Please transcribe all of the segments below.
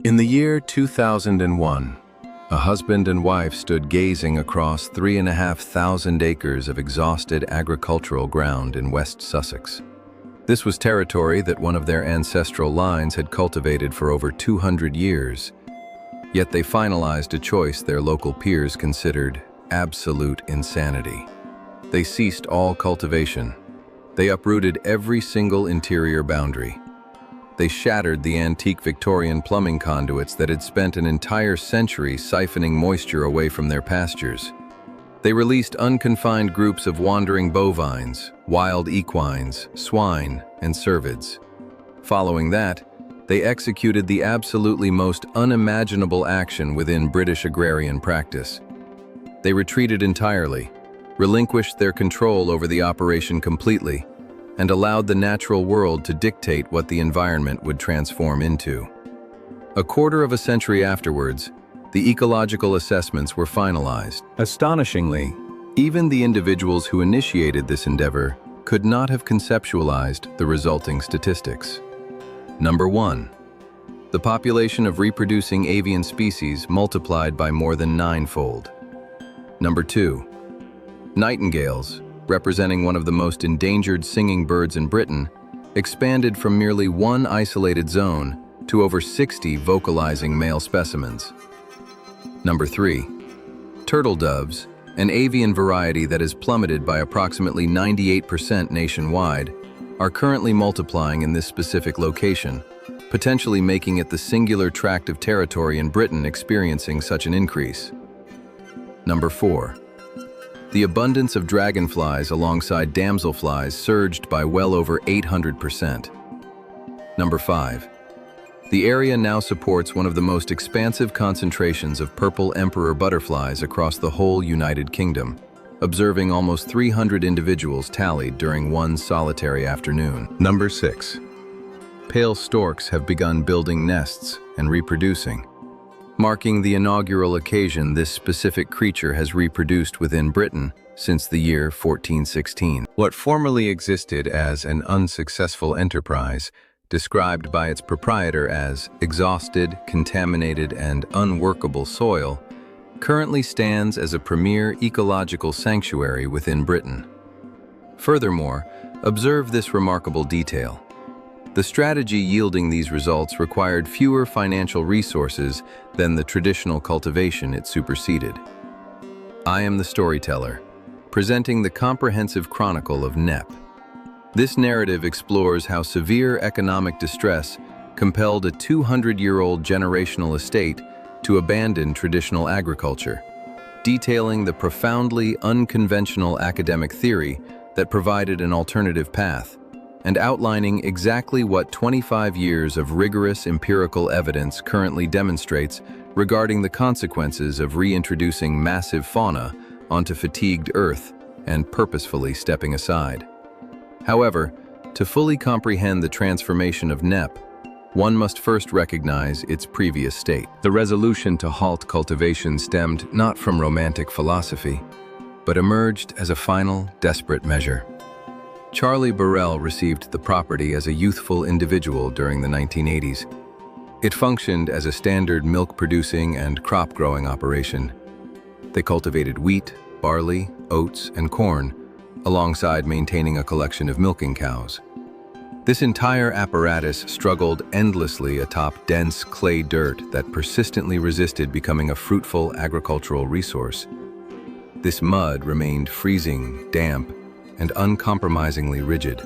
In the year 2001, a husband and wife stood gazing across 3,500 acres of exhausted agricultural ground in West Sussex. This was territory that one of their ancestral lines had cultivated for over 200 years. Yet they finalized a choice their local peers considered absolute insanity. They ceased all cultivation. They uprooted every single interior boundary. They shattered the antique Victorian plumbing conduits that had spent an entire century siphoning moisture away from their pastures. They released unconfined groups of wandering bovines, wild equines, swine, and cervids. Following that, they executed the absolutely most unimaginable action within British agrarian practice. They retreated entirely, relinquished their control over the operation completely, and allowed the natural world to dictate what the environment would transform into. A quarter of a century afterwards, the ecological assessments were finalized. Astonishingly, even the individuals who initiated this endeavor could not have conceptualized the resulting statistics. Number 1. The population of reproducing avian species multiplied by more than 9-fold. Number 2. Nightingales, representing one of the most endangered singing birds in Britain, expanded from merely one isolated zone to over 60 vocalizing male specimens. Number 3. Turtle doves, an avian variety that has plummeted by approximately 98% nationwide, are currently multiplying in this specific location, potentially making it the singular tract of territory in Britain experiencing such an increase. Number 4. The abundance of dragonflies alongside damselflies surged by well over 800%. Number 5. The area now supports one of the most expansive concentrations of purple emperor butterflies across the whole United Kingdom, observing almost 300 individuals tallied during one solitary afternoon. Number 6. Pale storks have begun building nests and reproducing. Marking the inaugural occasion this specific creature has reproduced within Britain since the year 1416. What formerly existed as an unsuccessful enterprise, described by its proprietor as exhausted, contaminated, and unworkable soil, currently stands as a premier ecological sanctuary within Britain. Furthermore, observe this remarkable detail. The strategy yielding these results required fewer financial resources than the traditional cultivation it superseded. I am the storyteller, presenting the comprehensive chronicle of Knepp. This narrative explores how severe economic distress compelled a 200-year-old generational estate to abandon traditional agriculture, detailing the profoundly unconventional academic theory that provided an alternative path, and outlining exactly what 25 years of rigorous empirical evidence currently demonstrates regarding the consequences of reintroducing massive fauna onto fatigued Earth and purposefully stepping aside. However, to fully comprehend the transformation of Knepp, one must first recognize its previous state. The resolution to halt cultivation stemmed not from romantic philosophy, but emerged as a final, desperate measure. Charlie Burrell received the property as a youthful individual during the 1980s. It functioned as a standard milk-producing and crop-growing operation. They cultivated wheat, barley, oats, and corn, alongside maintaining a collection of milking cows. This entire apparatus struggled endlessly atop dense clay dirt that persistently resisted becoming a fruitful agricultural resource. This mud remained freezing, damp, and uncompromisingly rigid.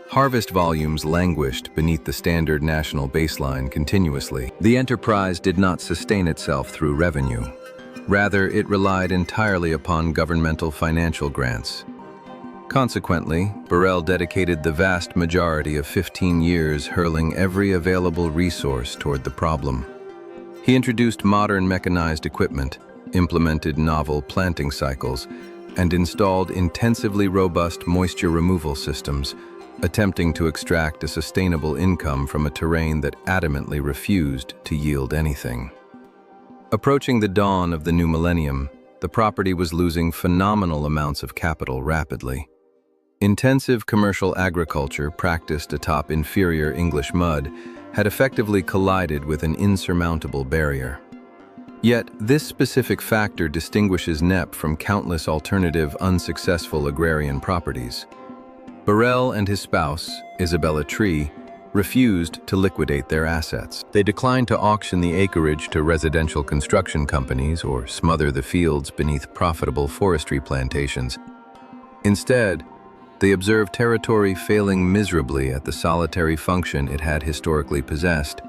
Harvest volumes languished beneath the standard national baseline continuously. The enterprise did not sustain itself through revenue. Rather, it relied entirely upon governmental financial grants. Consequently, Burrell dedicated the vast majority of 15 years hurling every available resource toward the problem. He introduced modern mechanized equipment, implemented novel planting cycles, and installed intensively robust moisture removal systems, attempting to extract a sustainable income from a terrain that adamantly refused to yield anything. Approaching the dawn of the new millennium, the property was losing phenomenal amounts of capital rapidly. Intensive commercial agriculture practiced atop inferior English mud had effectively collided with an insurmountable barrier. Yet, this specific factor distinguishes Knepp from countless alternative unsuccessful agrarian properties. Burrell and his spouse, Isabella Tree, refused to liquidate their assets. They declined to auction the acreage to residential construction companies or smother the fields beneath profitable forestry plantations. Instead, they observed territory failing miserably at the solitary function it had historically possessed,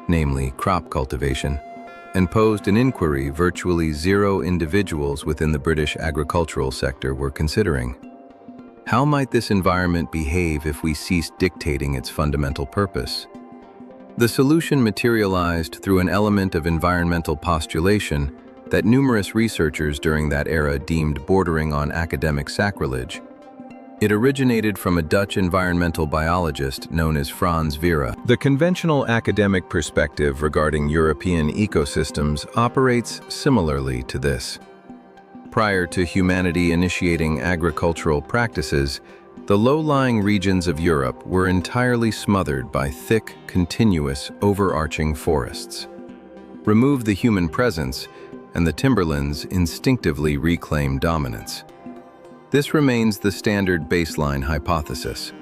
namely crop cultivation, and posed an inquiry virtually zero individuals within the British agricultural sector were considering. How might this environment behave if we ceased dictating its fundamental purpose? The solution materialized through an element of environmental postulation that numerous researchers during that era deemed bordering on academic sacrilege. It originated from a Dutch environmental biologist known as Frans Vera. The conventional academic perspective regarding European ecosystems operates similarly to this. Prior to humanity initiating agricultural practices, the low-lying regions of Europe were entirely smothered by thick, continuous, overarching forests. Remove the human presence, and the timberlands instinctively reclaim dominance. This remains the standard baseline hypothesis.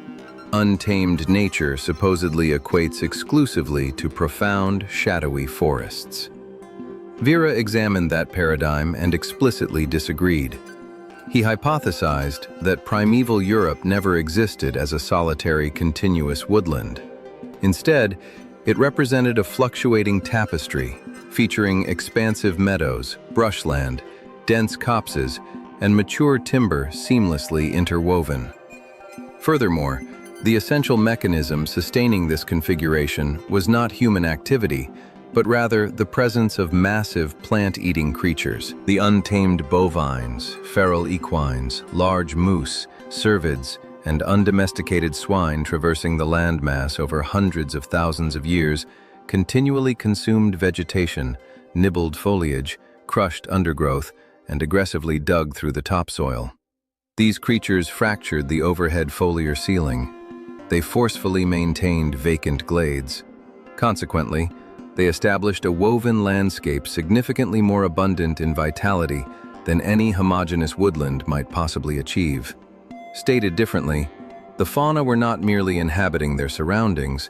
Untamed nature supposedly equates exclusively to profound, shadowy forests. Vera examined that paradigm and explicitly disagreed. He hypothesized that primeval Europe never existed as a solitary, continuous woodland. Instead, it represented a fluctuating tapestry, featuring expansive meadows, brushland, dense copses, and mature timber seamlessly interwoven. Furthermore, the essential mechanism sustaining this configuration was not human activity, but rather the presence of massive plant-eating creatures. The untamed bovines, feral equines, large moose, cervids, and undomesticated swine traversing the landmass over hundreds of thousands of years continually consumed vegetation, nibbled foliage, crushed undergrowth, and aggressively dug through the topsoil. These creatures fractured the overhead foliar ceiling. They forcefully maintained vacant glades. Consequently, they established a woven landscape significantly more abundant in vitality than any homogeneous woodland might possibly achieve. Stated differently, the fauna were not merely inhabiting their surroundings,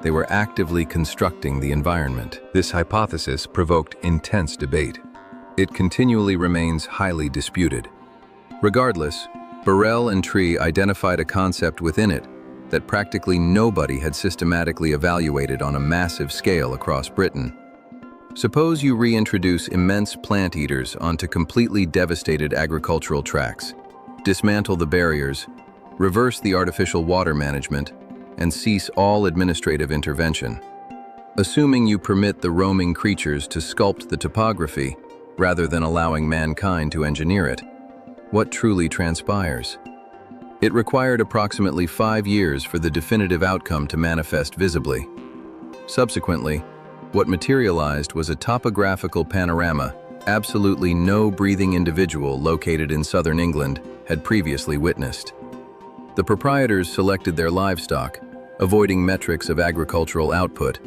they were actively constructing the environment. This hypothesis provoked intense debate. It continually remains highly disputed. Regardless, Burrell and Tree identified a concept within it that practically nobody had systematically evaluated on a massive scale across Britain. Suppose you reintroduce immense plant eaters onto completely devastated agricultural tracts, dismantle the barriers, reverse the artificial water management, and cease all administrative intervention. Assuming you permit the roaming creatures to sculpt the topography rather than allowing mankind to engineer it, what truly transpires? It required approximately 5 years for the definitive outcome to manifest visibly. Subsequently, what materialized was a topographical panorama absolutely no breathing individual located in southern England had previously witnessed. The proprietors selected their livestock, avoiding metrics of agricultural output,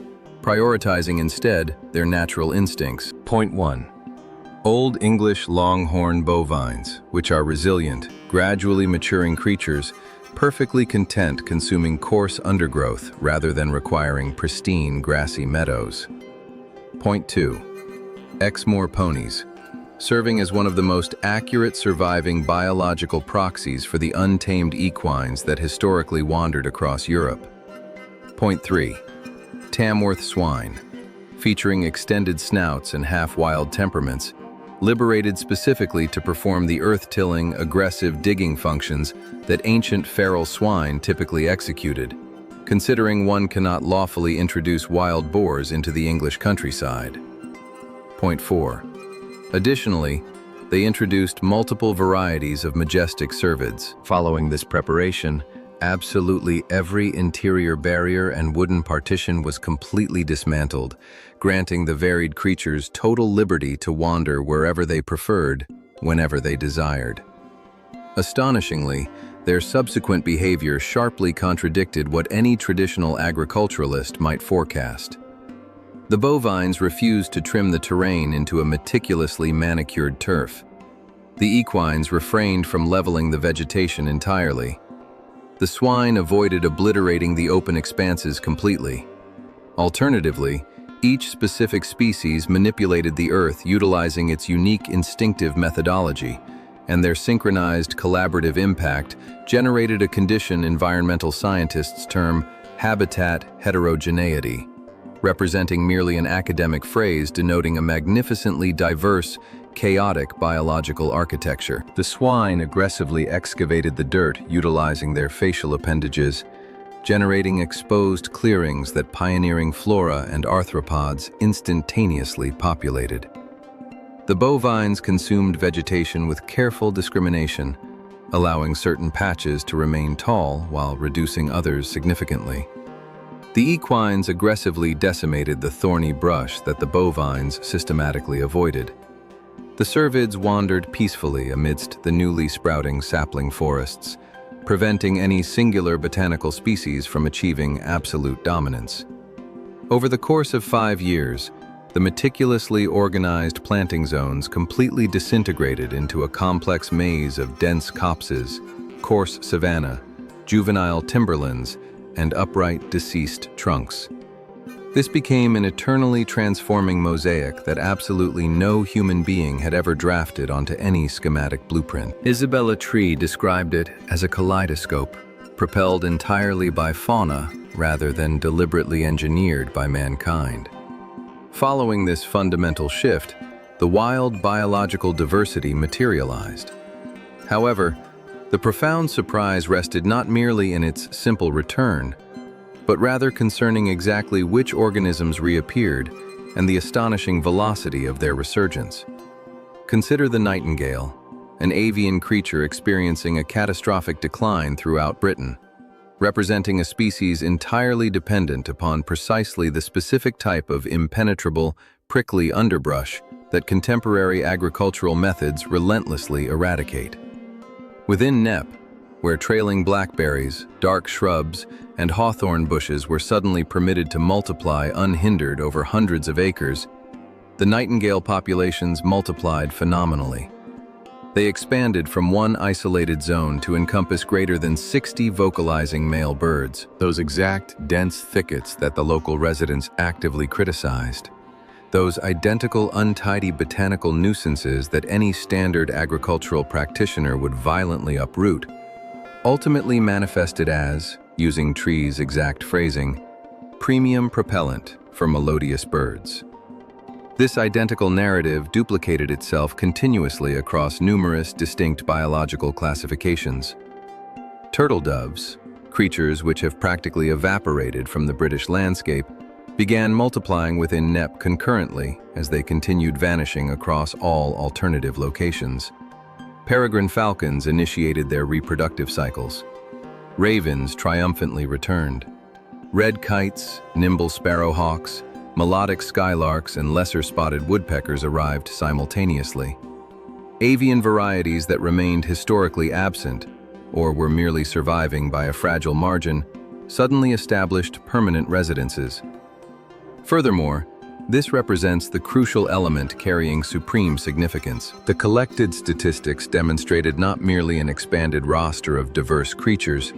prioritizing instead their natural instincts. Point 1. Old English Longhorn bovines, which are resilient, gradually maturing creatures, perfectly content consuming coarse undergrowth rather than requiring pristine grassy meadows. Point 2. Exmoor ponies, serving as one of the most accurate surviving biological proxies for the untamed equines that historically wandered across Europe. Point 3. Tamworth swine, featuring extended snouts and half-wild temperaments, liberated specifically to perform the earth-tilling, aggressive digging functions that ancient feral swine typically executed, considering one cannot lawfully introduce wild boars into the English countryside. Point 4. Additionally, they introduced multiple varieties of majestic cervids. Following this preparation, absolutely every interior barrier and wooden partition was completely dismantled, granting the varied creatures total liberty to wander wherever they preferred, whenever they desired. Astonishingly, Their subsequent behavior sharply contradicted what any traditional agriculturalist might forecast. The bovines refused to trim the terrain into a meticulously manicured turf. The equines refrained from leveling the vegetation entirely. The swine avoided obliterating the open expanses completely. Alternatively, each specific species manipulated the earth utilizing its unique instinctive methodology, and their synchronized collaborative impact generated a condition environmental scientists term habitat heterogeneity, representing merely an academic phrase denoting a magnificently diverse, chaotic biological architecture. The swine aggressively excavated the dirt utilizing their facial appendages, generating exposed clearings that pioneering flora and arthropods instantaneously populated. The bovines consumed vegetation with careful discrimination, allowing certain patches to remain tall while reducing others significantly. The equines aggressively decimated the thorny brush that the bovines systematically avoided. The cervids wandered peacefully amidst the newly sprouting sapling forests, preventing any singular botanical species from achieving absolute dominance. Over the course of 5 years, the meticulously organized planting zones completely disintegrated into a complex maze of dense copses, coarse savanna, juvenile timberlands, and upright deceased trunks. This became an eternally transforming mosaic that absolutely no human being had ever drafted onto any schematic blueprint. Isabella Tree described it as a kaleidoscope, propelled entirely by fauna rather than deliberately engineered by mankind. Following this fundamental shift, the wild biological diversity materialized. However, the profound surprise rested not merely in its simple return, but rather concerning exactly which organisms reappeared and the astonishing velocity of their resurgence. Consider the nightingale, an avian creature experiencing a catastrophic decline throughout Britain, representing a species entirely dependent upon precisely the specific type of impenetrable, prickly underbrush that contemporary agricultural methods relentlessly eradicate. Within Knepp, where trailing blackberries, dark shrubs, and hawthorn bushes were suddenly permitted to multiply unhindered over hundreds of acres, the nightingale populations multiplied phenomenally. They expanded from one isolated zone to encompass greater than 60 vocalizing male birds, those exact dense thickets that the local residents actively criticized. Those identical untidy botanical nuisances that any standard agricultural practitioner would violently uproot, ultimately manifested as, using Tree's exact phrasing, premium propellant for melodious birds. This identical narrative duplicated itself continuously across numerous distinct biological classifications. Turtle doves, creatures which have practically evaporated from the British landscape, began multiplying within Knepp concurrently as they continued vanishing across all alternative locations. Peregrine falcons initiated their reproductive cycles. Ravens triumphantly returned. Red kites, nimble sparrowhawks, melodic skylarks, and lesser-spotted woodpeckers arrived simultaneously. Avian varieties that remained historically absent, or were merely surviving by a fragile margin, suddenly established permanent residences. Furthermore, this represents the crucial element carrying supreme significance. The collected statistics demonstrated not merely an expanded roster of diverse creatures,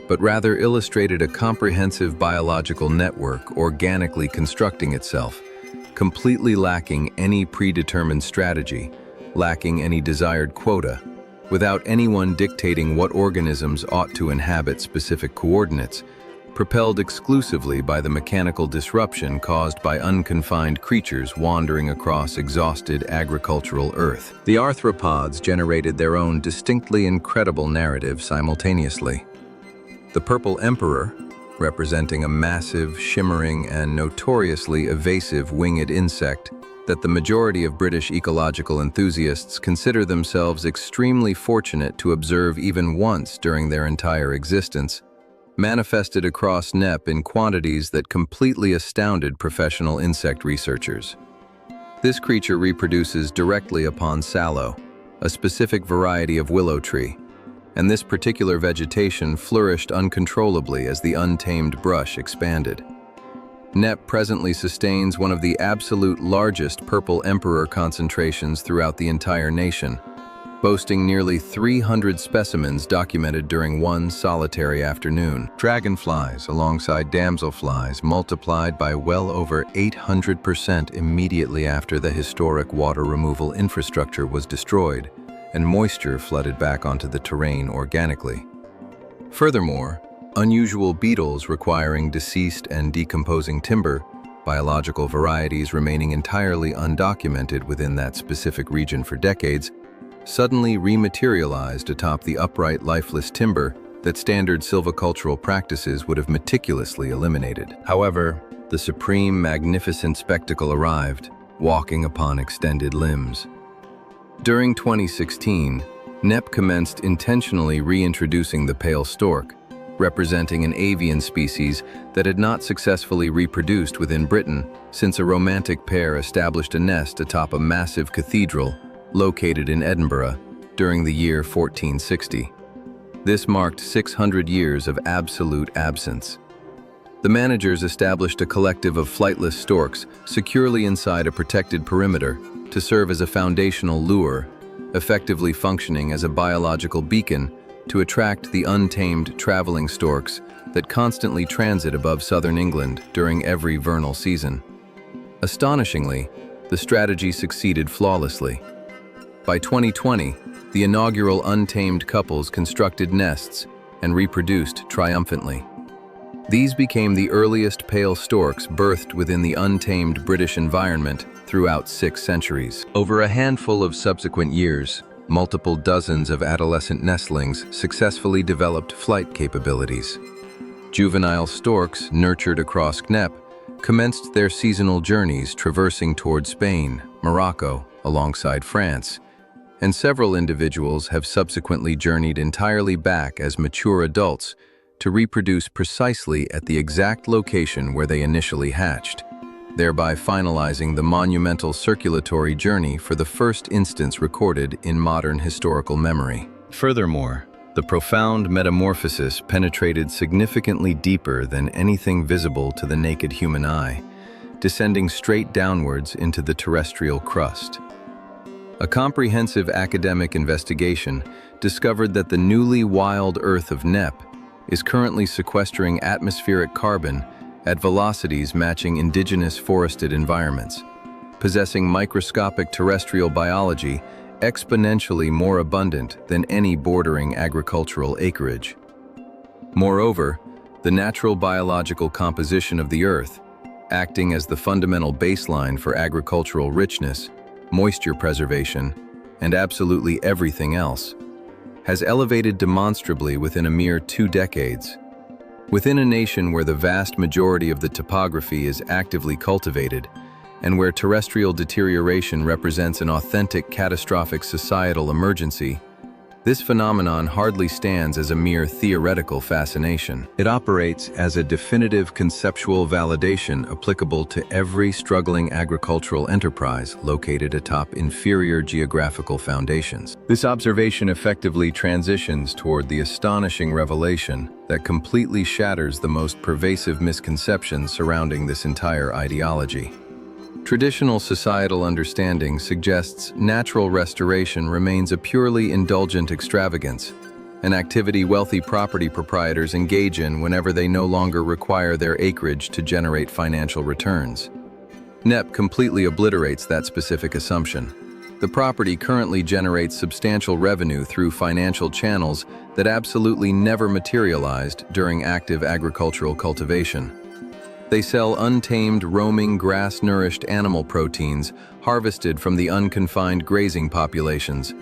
but rather illustrated a comprehensive biological network organically constructing itself, completely lacking any predetermined strategy, lacking any desired quota, without anyone dictating what organisms ought to inhabit specific coordinates, propelled exclusively by the mechanical disruption caused by unconfined creatures wandering across exhausted agricultural earth. The arthropods generated their own distinctly incredible narrative simultaneously. The purple emperor, representing a massive, shimmering, and notoriously evasive winged insect that the majority of British ecological enthusiasts consider themselves extremely fortunate to observe even once during their entire existence, manifested across Knepp in quantities that completely astounded professional insect researchers. This creature reproduces directly upon sallow, a specific variety of willow tree, and this particular vegetation flourished uncontrollably as the untamed brush expanded. Knepp presently sustains one of the absolute largest purple emperor concentrations throughout the entire nation, boasting nearly 300 specimens documented during one solitary afternoon. Dragonflies alongside damselflies multiplied by well over 800% immediately after the historic water removal infrastructure was destroyed and moisture flooded back onto the terrain organically. Furthermore, unusual beetles requiring deceased and decomposing timber, biological varieties remaining entirely undocumented within that specific region for decades, suddenly rematerialized atop the upright, lifeless timber that standard silvicultural practices would have meticulously eliminated. However, the supreme, magnificent spectacle arrived, walking upon extended limbs. During 2016, Knepp commenced intentionally reintroducing the pale stork, representing an avian species that had not successfully reproduced within Britain since a romantic pair established a nest atop a massive cathedral located in Edinburgh during the year 1460. This marked 600 years of absolute absence. The managers established a collective of flightless storks securely inside a protected perimeter to serve as a foundational lure, effectively functioning as a biological beacon to attract the untamed traveling storks that constantly transit above southern England during every vernal season. Astonishingly, the strategy succeeded flawlessly. By 2020, the inaugural untamed couples constructed nests and reproduced triumphantly. These became the earliest pale storks birthed within the untamed British environment throughout 6 centuries. Over a handful of subsequent years, multiple dozens of adolescent nestlings successfully developed flight capabilities. Juvenile storks, nurtured across Knepp, commenced their seasonal journeys traversing toward Spain, Morocco, alongside France, and several individuals have subsequently journeyed entirely back as mature adults to reproduce precisely at the exact location where they initially hatched, thereby finalizing the monumental circulatory journey for the first instance recorded in modern historical memory. Furthermore, the profound metamorphosis penetrated significantly deeper than anything visible to the naked human eye, descending straight downwards into the terrestrial crust. A comprehensive academic investigation discovered that the newly wild Earth of Knepp is currently sequestering atmospheric carbon at velocities matching indigenous forested environments, possessing microscopic terrestrial biology exponentially more abundant than any bordering agricultural acreage. Moreover, the natural biological composition of the Earth, acting as the fundamental baseline for agricultural richness, moisture preservation, and absolutely everything else, has elevated demonstrably within a mere 2 decades. Within a nation where the vast majority of the topography is actively cultivated, and where terrestrial deterioration represents an authentic catastrophic societal emergency, this phenomenon hardly stands as a mere theoretical fascination. It operates as a definitive conceptual validation applicable to every struggling agricultural enterprise located atop inferior geographical foundations. This observation effectively transitions toward the astonishing revelation that completely shatters the most pervasive misconceptions surrounding this entire ideology. Traditional societal understanding suggests natural restoration remains a purely indulgent extravagance, an activity wealthy property proprietors engage in whenever they no longer require their acreage to generate financial returns. Knepp completely obliterates that specific assumption. The property currently generates substantial revenue through financial channels that absolutely never materialized during active agricultural cultivation. They sell untamed, roaming, grass-nourished animal proteins harvested from the unconfined grazing populations,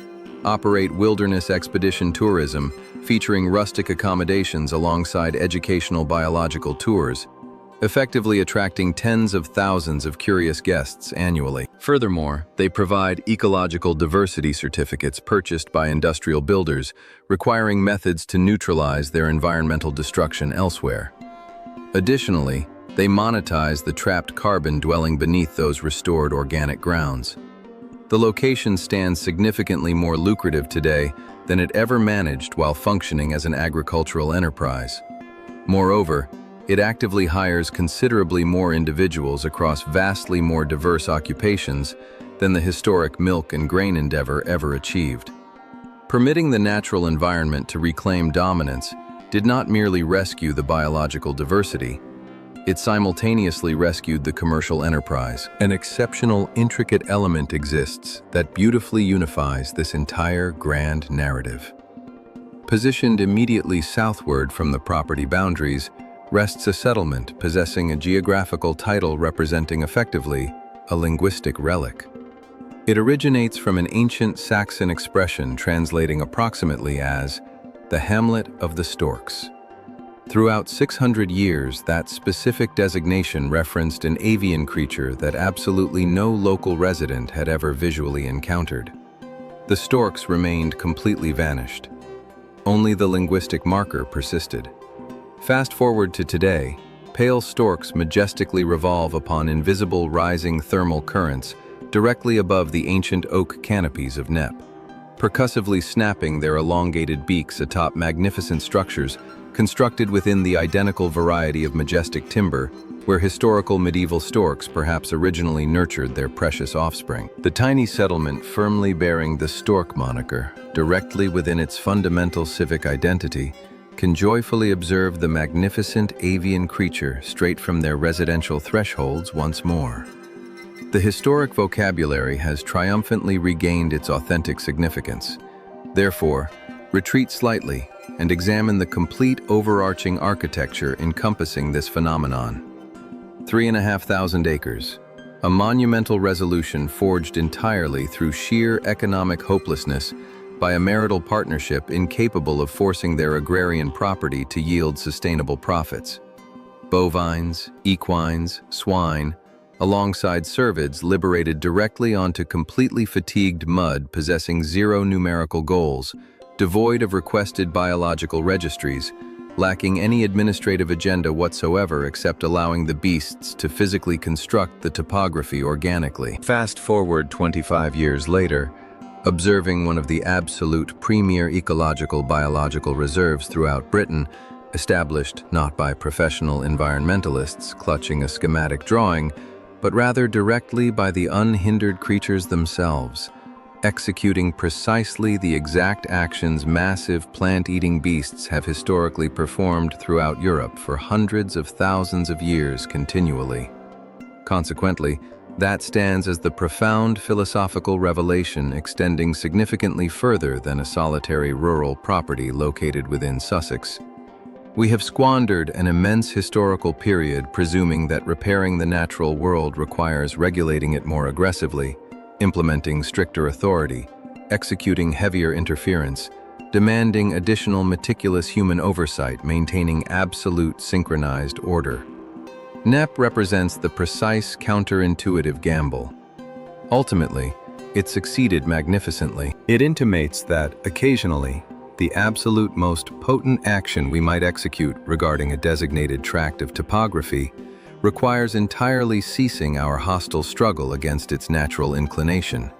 operate wilderness expedition tourism featuring rustic accommodations alongside educational biological tours, effectively attracting tens of thousands of curious guests annually. Furthermore, they provide ecological diversity certificates purchased by industrial builders, requiring methods to neutralize their environmental destruction elsewhere. Additionally, they monetize the trapped carbon dwelling beneath those restored organic grounds. The location stands significantly more lucrative today than it ever managed while functioning as an agricultural enterprise. Moreover, it actively hires considerably more individuals across vastly more diverse occupations than the historic milk and grain endeavor ever achieved. Permitting the natural environment to reclaim dominance did not merely rescue the biological diversity, it simultaneously rescued the commercial enterprise. An exceptional, intricate element exists that beautifully unifies this entire grand narrative. Positioned immediately southward from the property boundaries rests a settlement possessing a geographical title representing effectively a linguistic relic. It originates from an ancient Saxon expression translating approximately as the hamlet of the storks. Throughout 600 years, that specific designation referenced an avian creature that absolutely no local resident had ever visually encountered. The storks remained completely vanished. Only the linguistic marker persisted. Fast forward to today, pale storks majestically revolve upon invisible rising thermal currents directly above the ancient oak canopies of Knepp, percussively snapping their elongated beaks atop magnificent structures constructed within the identical variety of majestic timber where historical medieval storks perhaps originally nurtured their precious offspring. The tiny settlement firmly bearing the stork moniker, directly within its fundamental civic identity, can joyfully observe the magnificent avian creature straight from their residential thresholds once more. The historic vocabulary has triumphantly regained its authentic significance. Therefore, retreat slightly and examine the complete overarching architecture encompassing this phenomenon. 3,500 acres, a monumental resolution forged entirely through sheer economic hopelessness by a marital partnership incapable of forcing their agrarian property to yield sustainable profits. Bovines, equines, swine, alongside cervids liberated directly onto completely fatigued mud possessing zero numerical goals, devoid of requested biological registries, lacking any administrative agenda whatsoever except allowing the beasts to physically construct the topography organically. Fast forward 25 years later, observing one of the absolute premier ecological biological reserves throughout Britain, established not by professional environmentalists clutching a schematic drawing, but rather directly by the unhindered creatures themselves, executing precisely the exact actions massive plant-eating beasts have historically performed throughout Europe for hundreds of thousands of years continually. Consequently, that stands as the profound philosophical revelation extending significantly further than a solitary rural property located within Sussex. We have squandered an immense historical period presuming that repairing the natural world requires regulating it more aggressively, implementing stricter authority, executing heavier interference, demanding additional meticulous human oversight, maintaining absolute synchronized order. Knepp represents the precise counterintuitive gamble. Ultimately, it succeeded magnificently. It intimates that, occasionally, the absolute most potent action we might execute regarding a designated tract of topography requires entirely ceasing our hostile struggle against its natural inclination,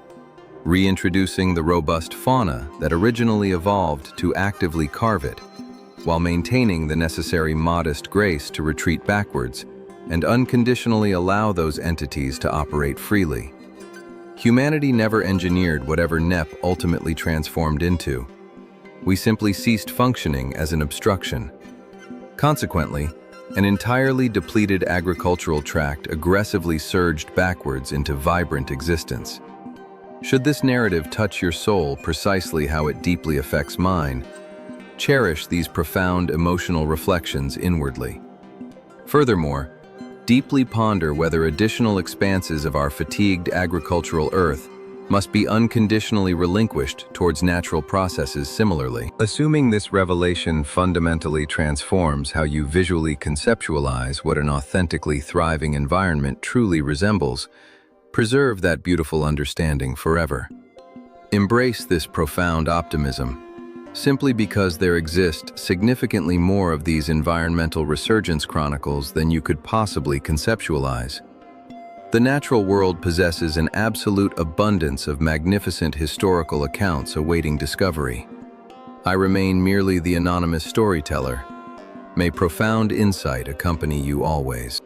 reintroducing the robust fauna that originally evolved to actively carve it, while maintaining the necessary modest grace to retreat backwards and unconditionally allow those entities to operate freely. Humanity never engineered whatever Knepp ultimately transformed into. We simply ceased functioning as an obstruction. Consequently, an entirely depleted agricultural tract aggressively surged backwards into vibrant existence. Should this narrative touch your soul precisely how it deeply affects mine, cherish these profound emotional reflections inwardly. Furthermore, deeply ponder whether additional expanses of our fatigued agricultural earth must be unconditionally relinquished towards natural processes similarly. Assuming this revelation fundamentally transforms how you visually conceptualize what an authentically thriving environment truly resembles, preserve that beautiful understanding forever. Embrace this profound optimism, simply because there exist significantly more of these environmental resurgence chronicles than you could possibly conceptualize. The natural world possesses an absolute abundance of magnificent historical accounts awaiting discovery. I remain merely the anonymous storyteller. May profound insight accompany you always.